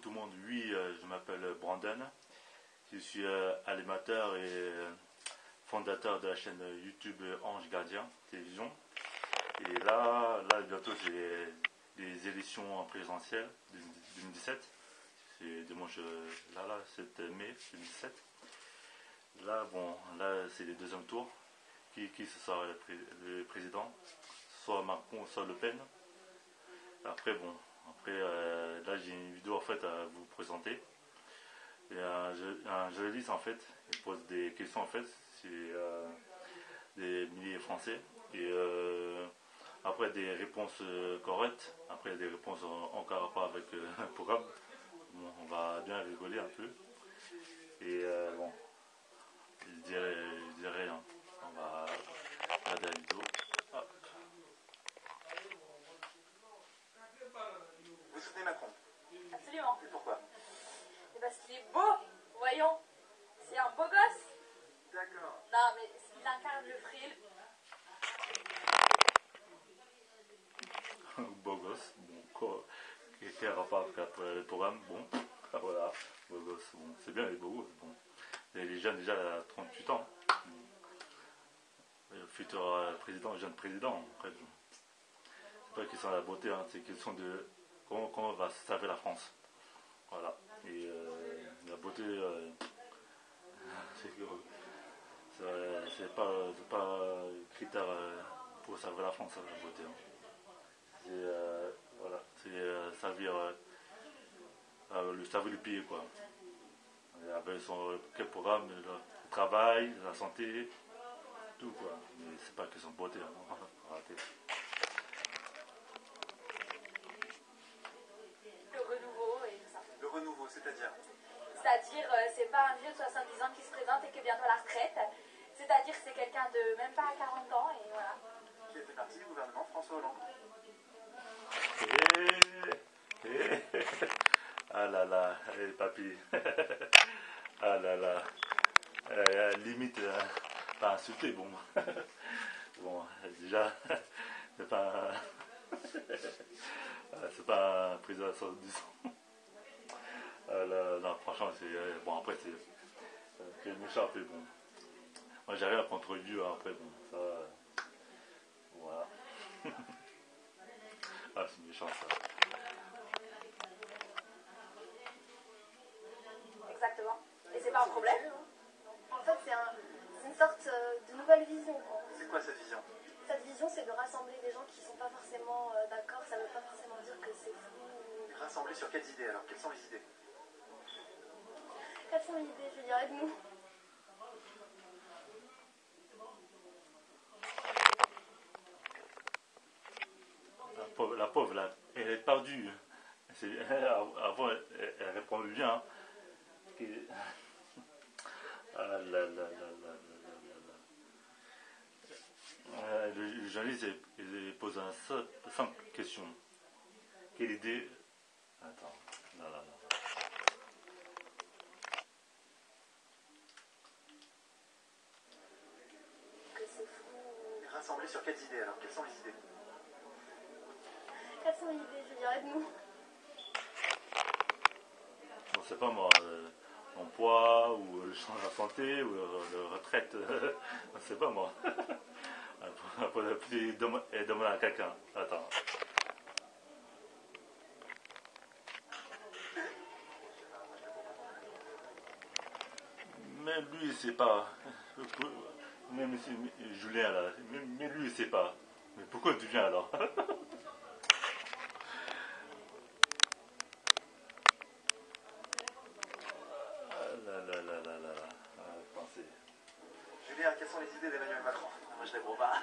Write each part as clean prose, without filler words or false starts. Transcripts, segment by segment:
Bonjour tout le monde, oui, je m'appelle Brandon, je suis animateur et fondateur de la chaîne YouTube Ange Gardien Télévision. Et là bientôt c'est les élections présidentielles de 2017, c'est dimanche, 7 mai 2017. Là, bon, là c'est les deuxième tours, qui ce sera le président, soit Macron, soit Le Pen. Après, bon, là j'ai une vidéo en fait à vous présenter. Il y a un journaliste en fait, il pose des questions en fait, c'est des milliers français. Et après des réponses correctes, après des réponses en rapport avec le programme. Bon, on va bien rigoler un peu. Et bon, je dirais hein, on va regarder la vidéo. Hop. Vous soutenez Macron? Absolument. Et pourquoi? Et parce qu'il est beau, voyons. C'est un beau gosse. D'accord. Non, mais il incarne le fril. Beau gosse, bon, quoi, quel rapport avec le programme, bon, voilà, beau gosse, bon, c'est bien les beaux gosses, bon. Les jeunes déjà à 38 ans, le futur président, jeune président, après, bon. C'est pas question de la beauté, hein, c'est question de comment va se servir la France, voilà. Et la beauté, c'est pas critère pour servir la France, hein, la beauté. Hein. C'est voilà, c'est servir le pays quoi. Et avec quel programme, le travail, la santé, tout quoi. Mais c'est pas question de beauté, hein. Arrêtez. Le renouveau et tout ça. Le renouveau, c'est-à-dire? C'est-à-dire, c'est pas un vieux de 70 ans qui se présente et qui est bientôt à la retraite. C'est-à-dire que c'est quelqu'un de même pas à 40 ans et voilà. Qui a fait partie du gouvernement François Hollande? Ah là là, papy. Ah là là. Limite, pas insulté, bon. Bon, déjà, c'est pas c'est pas un président à 70 ans. Ah là, non, franchement, c'est. Bon, après, c'est méchant, mais bon. Moi, j'ai rien contre lui, hein, après, bon, ça. Voilà. Ah, c'est méchant, ça. Exactement. Et c'est pas un problème. En fait, c'est une sorte de nouvelle vision, quoi. C'est quoi cette vision? Cette vision, c'est de rassembler des gens qui ne sont pas forcément d'accord. Ça ne veut pas forcément dire que c'est fou. Rassembler sur quelles idées alors? Quelles sont les idées? Quelles sont les idées, je veux dire, aide-nous. La pauvre là, elle est perdue. Avant, elle répond bien. Ah là là là là là là. Le journaliste il pose une simple question. Quelle idée? Attends, là. Que c'est fou. Rassembler sur quelles idées alors? Quelles sont les idées? Quelles sont les idées, je veux dire, aide-nous. Je sais pas moi, l'emploi ou la santé ou la retraite, je sais pas moi. Elle demande à quelqu'un. Attends. Même lui il sait pas. Même si Julien là, même lui il sait pas. Mais pourquoi tu viens alors? Pensez. Julien, quelles sont les idées d'Emmanuel Macron? Moi je réponds pas.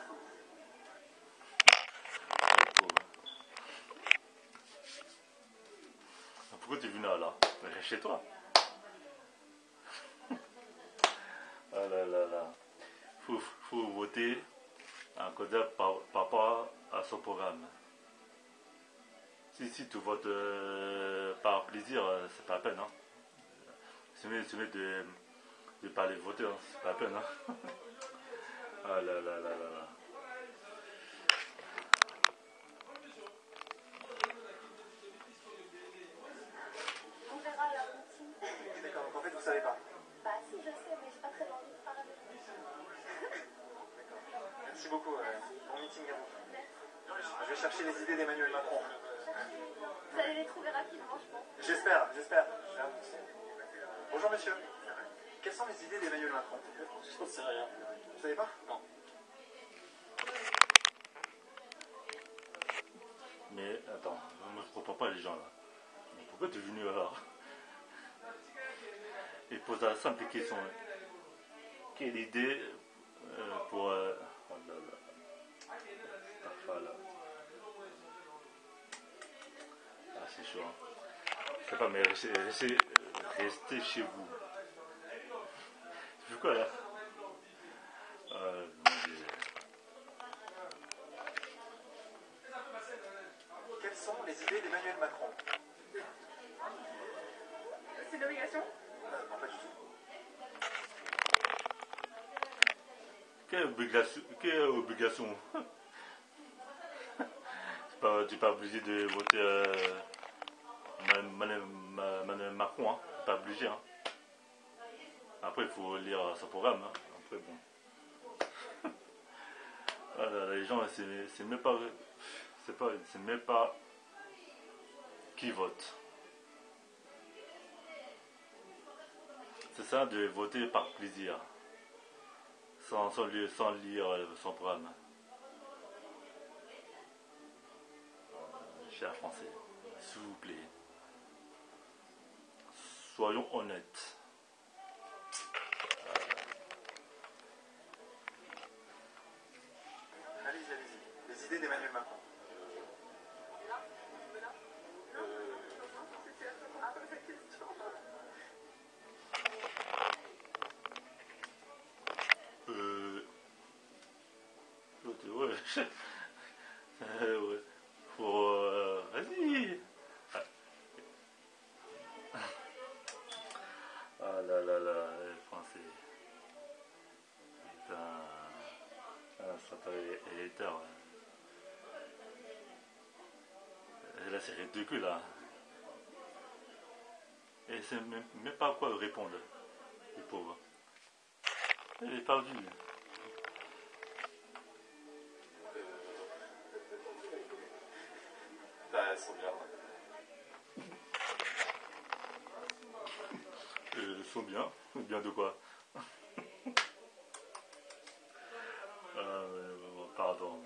Pourquoi tu es venu là? Reste chez toi. Ah là là là. Faut voter un candidat par rapport à son programme. Si tu votes par plaisir, c'est pas la peine. Hein. C'est mieux de pas aller voter, hein. C'est pas la peine. Hein. Ah là là là là. Merci beaucoup. Bon meeting à vous. Je vais chercher les idées d'Emmanuel Macron. Vous allez les trouver rapidement, je pense. J'espère. Bonjour monsieur. Quelles sont les idées d'Emmanuel Macron? J'en sais rien. Vous savez pas? Non. Mais attends, moi je comprends pas les gens là. Mais pourquoi tu es venu alors? Et pose la simple question. Quelle idée pour... oh là là. Cette affaire là. Ah c'est chaud. Hein. Je sais pas, mais restez chez vous. Tu fais quoi là? Mon Dieu. Quelles sont les idées d'Emmanuel Macron? C'est une obligation? Non, pas du tout. Quelle obligation? Tu n'es pas obligé de voter Emmanuel Macron, hein. Tu n'es pas obligé. Hein. Après, il faut lire son programme. Hein. Après, bon. Voilà, les gens, c'est même pas, c'est même pas qui vote. C'est ça de voter par plaisir, sans lire son programme. Chers Français, s'il vous plaît, soyons honnêtes. Allez-y. Les idées d'Emmanuel Macron. Ouais. Ouais. Vas-y. Ah là là là, les Français. Putain. Ah, ça paraît électeur. Et là, c'est ridicule, là. Et c'est même pas quoi répondre, le pauvre. Il est perdu. Elles sont bien. Ils sont bien. Bien de quoi? Pardon.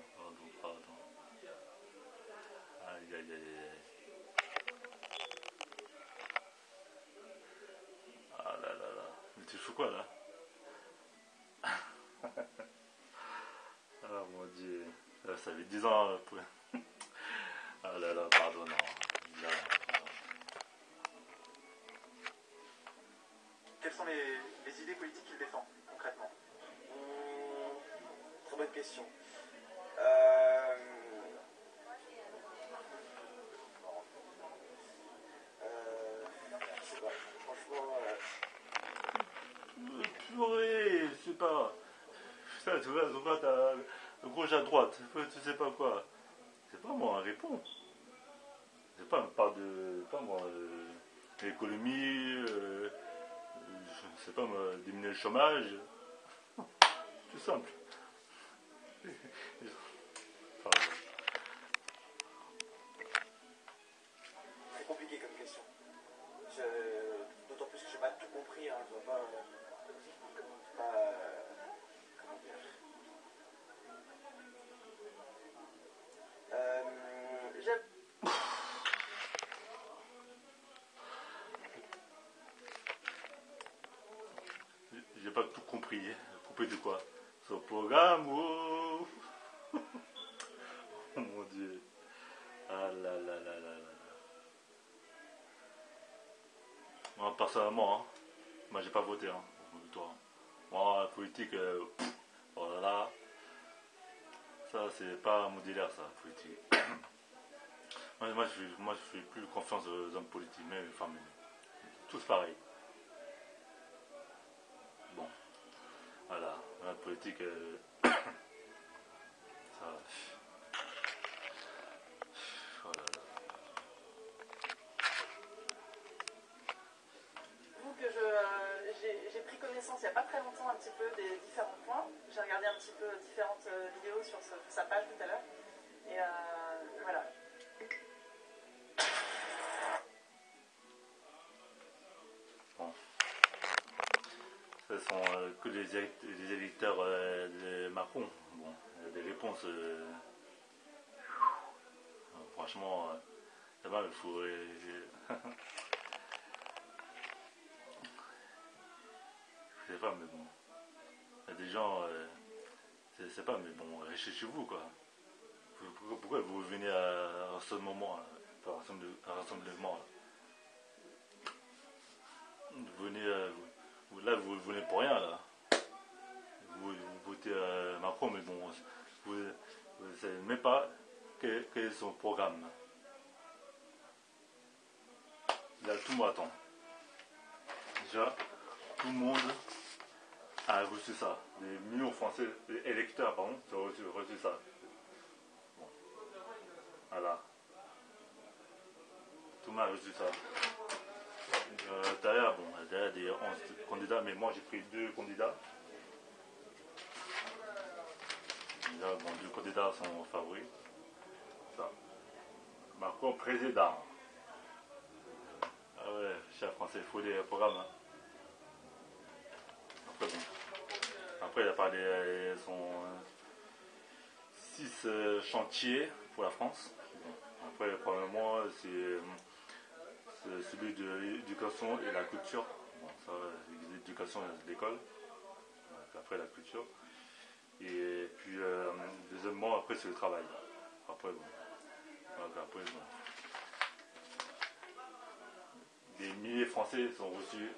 Aïe, aïe, aïe. Ah là là là. Mais tu fous quoi là? Ah mon Dieu. Ça fait 10 ans. Ah là là, pardon, non. Là. Quelles sont les idées politiques qu'il défend, concrètement? Très bonne question. Je sais pas. Franchement... Purée, c'est pas... Putain, tu vois, t'as gauche à droite, tu sais pas quoi. C'est pas moi, réponds. C'est pas, parle de... pas moi, l'économie, je sais pas moi, diminuer le chômage. Tout simple. Pardon. C'est compliqué comme question. D'autant plus que j'ai pas tout compris, hein. Je vois pas... comment dire... J'ai pas tout compris. Compris de quoi? Son programme ou... Oh mon Dieu. Ah là là là là là. Moi, personnellement, hein, moi j'ai pas voté, hein, toi. Moi, la politique, oh là là, ça c'est pas mon délire, ça, politique. moi, je fais plus confiance aux hommes politiques, mais les femmes, tous pareil. Bon, voilà, la politique, ça... Oh là là. J'ai pris connaissance il n'y a pas très longtemps un petit peu des différents points. J'ai regardé un petit peu différentes vidéos sur sa page tout à l'heure. Et voilà. Bon. Ce sont que les électeurs de Macron. Bon, des réponses. Franchement, ça va, il faut. Je sais pas, mais bon. Il y a des gens. Je sais pas, mais bon, restez chez vous, quoi. Pourquoi vous venez à ce moment, un rassemblement là. Vous venez, là, vous venez pour rien, là. Vous votez Macron, mais bon, vous ne savez même pas quel est son programme. Là, tout le monde attend. Déjà, tout le monde a reçu ça. Des millions de Français, des électeurs, pardon, ont reçu ça. Bon. Voilà. Tout le monde a reçu ça. Derrière, bon, derrière des 11 candidats, mais moi j'ai pris 2 candidats. Là, bon, 2 candidats sont favoris. Ça. Macron président. Ah ouais, cher français, il faut des programmes. Hein. Après, bon. Après, il a parlé son 6 chantiers pour la France. Bon. Après, probablement, c'est celui de l'éducation et la culture. Bon, ça, l'éducation, l'école. Après, la culture. Et puis, deuxièmement, après, c'est le travail. Après, bon. Après, bon. Des milliers de Français sont reçus.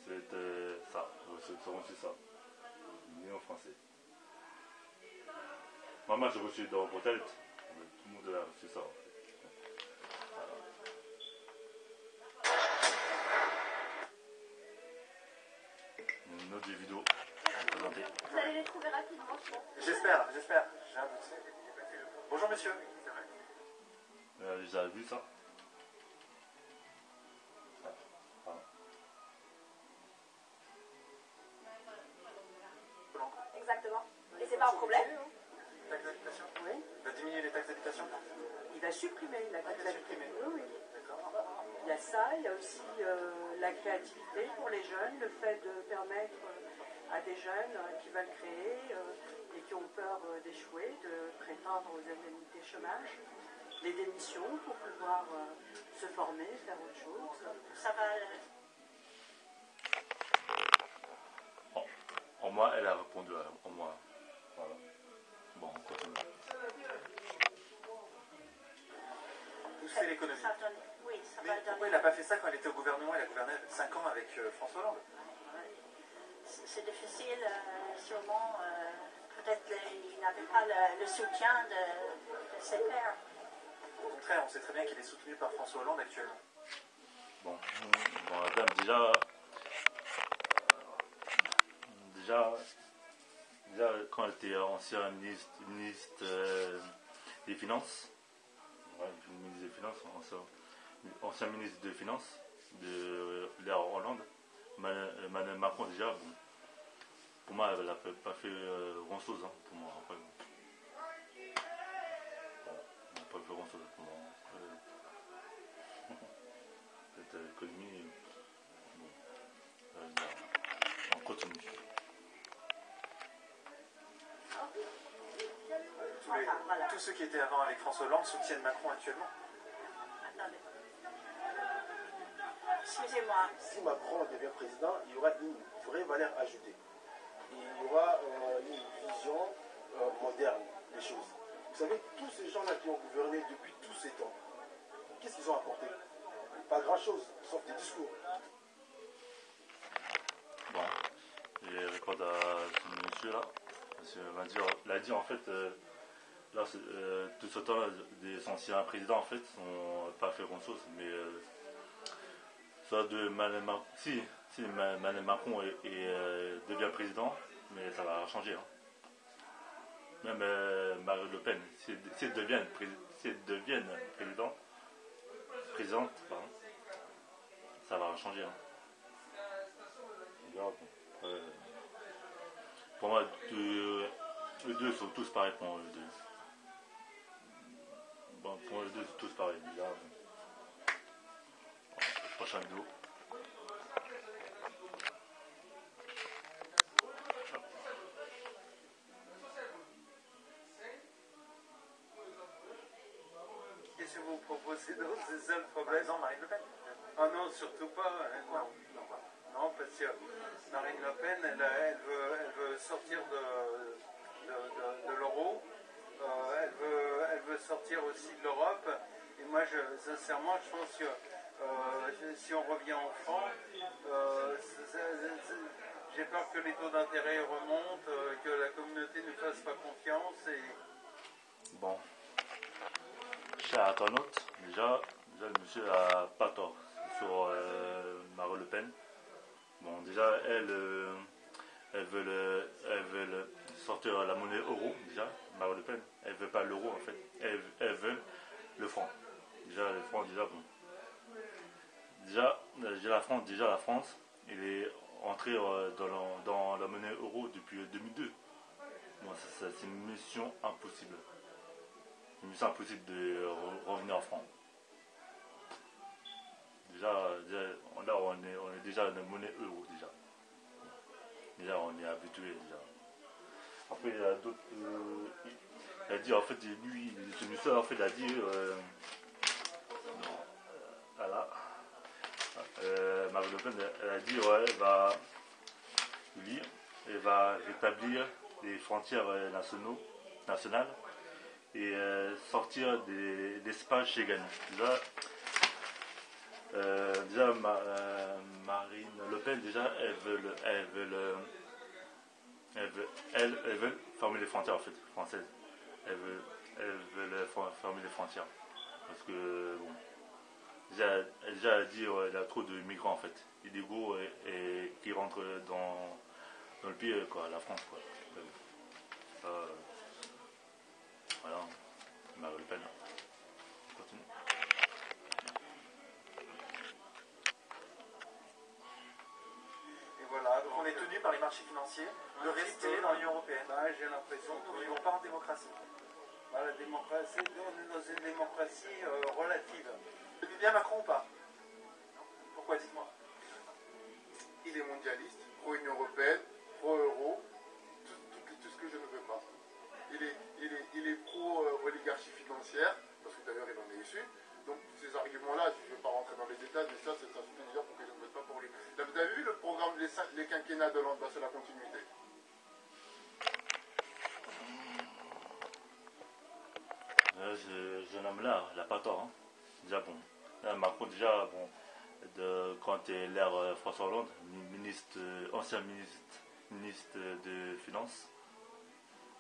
C'est ça. Ils ont reçu ça. Des millions de Français. Moi, j'ai reçu dans mon tête. Tout le monde a reçu ça. Voilà. Une autre vidéo à présenter. Vous allez les trouver rapidement, je pense. J'espère. J'ai un doute. Bonjour monsieur. Vous avez vu ça? Exactement. Et c'est pas un problème. Taxe d'habitation. Oui, Il va diminuer les taxes d'habitation. il va supprimer la Il va supprimer. Oui, oui. D'accord. Il y a ça, il y a aussi la créativité pour les jeunes, le fait de permettre à des jeunes qui veulent créer et qui ont peur d'échouer, de prétendre aux indemnités chômage, les démissions pour pouvoir se former, faire autre chose. Ça va. En moi, elle a répondu en moi. Voilà. Bon, on continue. Pousser l'économie. Oui, ça Mais pourquoi il n'a pas fait ça quand il était au gouvernement? Il a gouverné 5 ans avec François Hollande. C'est difficile, sûrement. Peut-être qu'il n'avait pas le soutien de ses pairs. Au contraire, on sait très bien qu'il est soutenu par François Hollande actuellement. Bon, madame, déjà, quand elle était ancienne ministre des Finances, ouais, ministre des Finances, ancien ministre des Finances de l'ère Hollande, Madame Macron, déjà, bon, pour moi, elle n'a pas fait grand chose, hein, pour moi. Après, bon, elle n'a pas fait grand chose pour moi. Cette économie, bon, on continue. Tous ceux qui étaient avant avec François Hollande soutiennent Macron actuellement. Attendez. Excusez-moi. Si Macron devient président, il y aura une vraie valeur ajoutée. Il y aura une vision moderne des choses. Vous savez, tous ces gens-là qui ont gouverné depuis tous ces temps, qu'est-ce qu'ils ont apporté? Pas grand-chose, sauf des discours. Bon, je réponds à ce monsieur-là. Monsieur l'a dit en fait, là, tout ce temps-là, des anciens présidents en fait n'ont pas fait grand-chose, mais soit de Madame Macron, si Madame Macron devient président, mais ça va changer. Hein. Même Marine Le Pen, si elle devient présidente, pardon, ça va changer. Hein. Pour moi, eux deux sont tous pareils pour moi, eux deux. Bon, pour moi, eux deux sont tous pareils. Déjà, prochaine vidéo. Qu'est-ce que vous proposez d'autre? C'est ça le Par problème. exemple, Marine Le Pen. Ah non, surtout pas. Non. Non, parce que Marine Le Pen, elle veut sortir de l'euro. Elle veut sortir aussi de l'Europe. Et moi, sincèrement, je pense que si on revient en franc, j'ai peur que les taux d'intérêt remontent, que la communauté ne fasse pas confiance. Bon. Cher internaute, déjà le monsieur a pas tort sur Marine Le Pen. Bon, déjà, elle veut sortir la monnaie euro, déjà, Marine Le Pen. Elle veut pas l'euro, en fait. Elle veut le franc. Déjà, le franc, déjà, bon. Déjà, la France, elle est entrée dans la monnaie euro depuis 2002. Bon, c'est une mission impossible. C'est impossible de revenir en franc. Déjà, là, on est déjà dans la monnaie euro, déjà. Déjà, on est habitué, déjà. Après, il y a d'autres... il a dit, en fait, lui, ce monsieur, en fait, il a dit... voilà. Marine Le Pen, elle a dit, ouais, elle va rétablir les frontières nationales et sortir des espaces Schengen. Déjà, Marine Le Pen, déjà, elle veut fermer les frontières, en fait, françaises. Elle veut fermer les frontières. Parce que, bon, déjà, elle a dit il y a trop de migrants, en fait, illégaux et qui rentrent dans le pays, quoi, la France, quoi. Voilà, Marine Le Pen. On continue. Et voilà. Donc on est tenu par les marchés financiers de rester dans l'Union Européenne. J'ai l'impression Nous que ne vivons pas en démocratie. la démocratie, on est dans une démocratie relative. Vous aimez bien Macron ou pas? Pourquoi, dites-moi? Il est mondialiste, pro-Union Européenne, pro-euro, tout ce que je ne veux pas. Il est pro-oligarchie financière, parce que d'ailleurs il en est issu. Donc ces arguments-là, je ne vais pas rentrer dans les détails, mais ça suffit déjà pour que je ne vote pas pour lui. Là, vous avez vu le programme les quinquennats de Hollande, c'est la continuité. Jeune homme là, il n'a pas tort. Hein. Déjà bon. Là, Macron, déjà, bon, quand il est l'ère François Hollande, ancien ministre de Finances,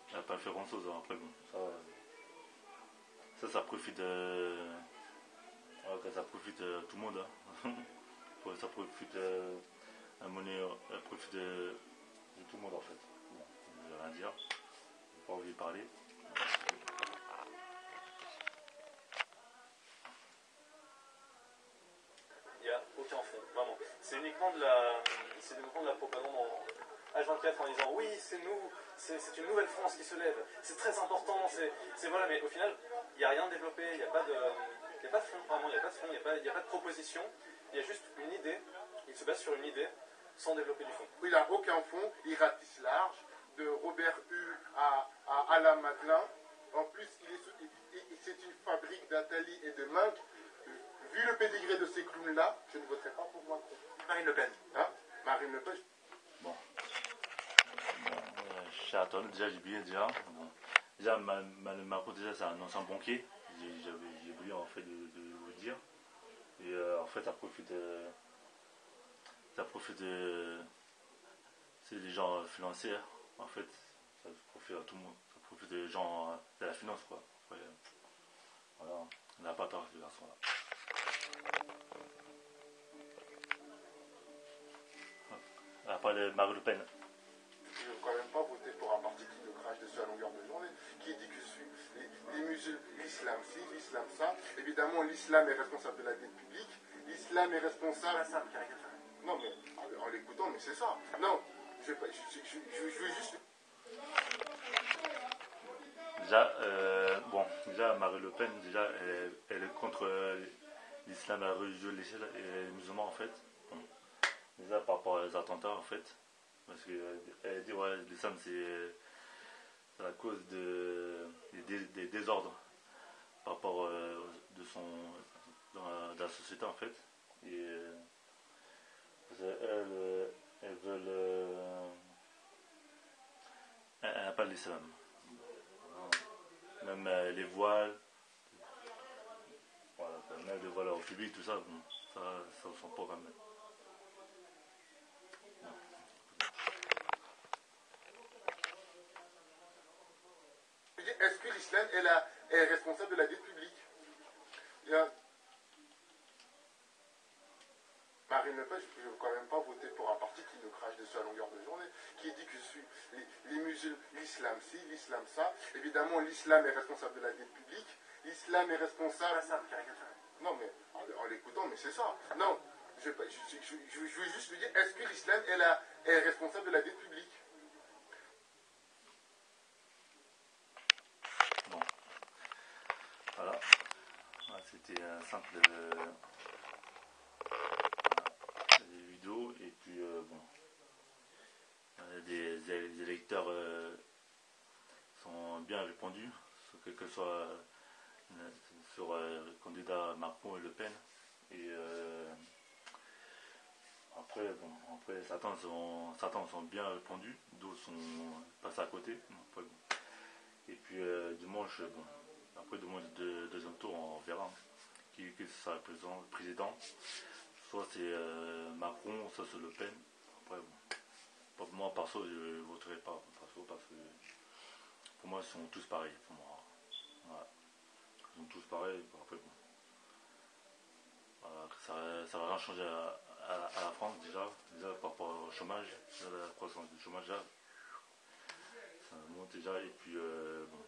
il n'a pas fait grand chose. Hein. Après, bon, ça profite ça profite tout le monde. Hein. Ça profite la monnaie, profite de tout le monde en fait. Bon, je vais rien dire. Je n'ai pas envie de parler. Il n'y a aucun fond, vraiment. C'est uniquement de la propagande en H24 en disant oui, c'est nous, c'est une nouvelle France qui se lève, c'est très important, c'est voilà, mais au final, il n'y a rien de développé, il n'y a pas de fond, vraiment, il n'y a pas de fond, il n'y a pas de proposition, il y a juste une idée, il se base sur une idée sans développer du fond. Il n'a aucun fond, il ratisse large, de Robert Hue à Alain Madelin. En plus, c'est une fabrique d'Atali et de Minc. Vu le pédigré de ces clowns-là, je ne voterai pas pour Macron. Marine Le Pen. Hein? Marine Le Pen. Bon. Chez Aton, déjà j'ai oublié déjà. Bon. Déjà Macron déjà c'est un ancien banquier. J'ai oublié en fait de vous dire. Et en fait ça profite c'est des gens financiers. En fait, ça profite à tout le monde. Ça profite des gens de la finance quoi. Après, voilà, on n'a pas tort ces garçons là. Après Marine Le Pen. Je ne veux quand même pas voter pour un parti qui me crache dessus à longueur de journée, qui dit que je suis les musulmans, l'islam ci, l'islam ça. Évidemment, l'islam est responsable de la dette publique, l'islam est responsable... Non, mais en l'écoutant, mais c'est ça. Non, je veux juste... déjà Marine Le Pen, déjà, elle est contre l'islam, la religion, les musulmans en fait. Bon. Déjà par rapport aux attentats en fait. Parce qu'elle dit ouais, l'islam c'est la cause des désordres par rapport dans la société en fait. Et elles veulent. Elle n'a pas l'islam. Même les voiles, voilà, même les voiles au public, tout ça, bon, ça ne sent pas quand même. Est-ce que l'islam est responsable de la dette publique? Marine Le Pen, je ne peux quand même pas voter pour un parti qui nous crache dessus à longueur de journée, qui dit que les musulmans, l'islam ci, l'islam ça. Évidemment, l'islam est responsable de la dette publique. L'islam est responsable... Non, mais en l'écoutant, mais c'est ça. Non, je veux juste lui dire, est-ce que l'islam est responsable de la dette publique? Bon, voilà. C'était un simple vidéo. Et puis, bon, les électeurs sont bien répondus, quel que soit sur le candidat Macron et Le Pen. Et après certains sont bien répondus, d'autres sont passés à côté. Après, bon. Et puis dimanche, bon, après dimanche deuxième tour, on verra qui sera le président. Soit c'est Macron, soit c'est Le Pen. Après, bon, moi perso, je ne voterai pas parce que pour moi ils sont tous pareils. Pour moi. Voilà. Ils sont tous pareils. Après, bon. Voilà, ça va rien changer à la France déjà par rapport au chômage, la croissance du chômage là, ça monte déjà. Et puis bon,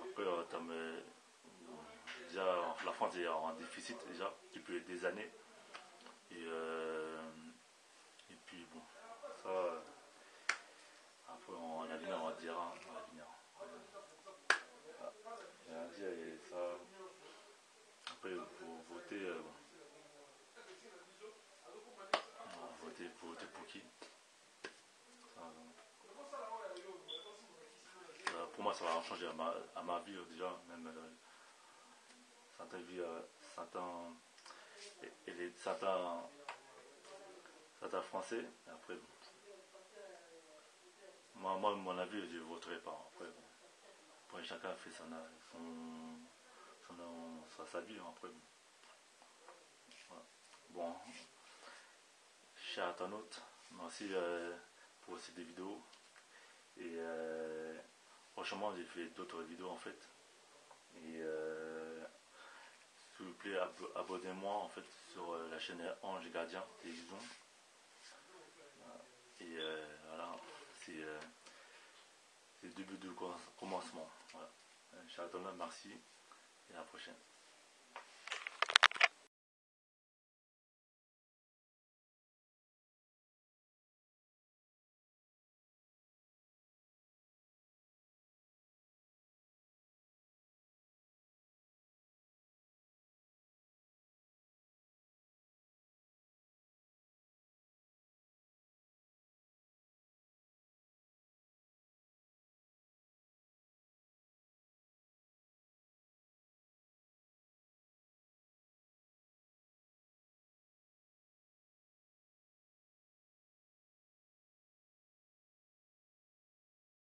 après en termes, déjà la France est en déficit déjà depuis des années. Et puis bon, ça après en avenir on dira en avenir. Voilà. Et ça, après pour voter, bon. Pour voter pour qui? Pour moi ça va changer à ma vie déjà, même certaines vies, certains français. Et après bon. Moi mon avis je ne voterai pas. Après, bon. Après chacun fait sa vie. Après bon. Voilà. Bon. Chers internautes, merci pour ces vidéos. Et franchement, j'ai fait d'autres vidéos en fait. Et s'il vous plaît, abonnez-moi en fait sur la chaîne Ange Gardien Télévision. Et voilà, c'est le début du commencement. Voilà. Chers internautes, merci et à la prochaine.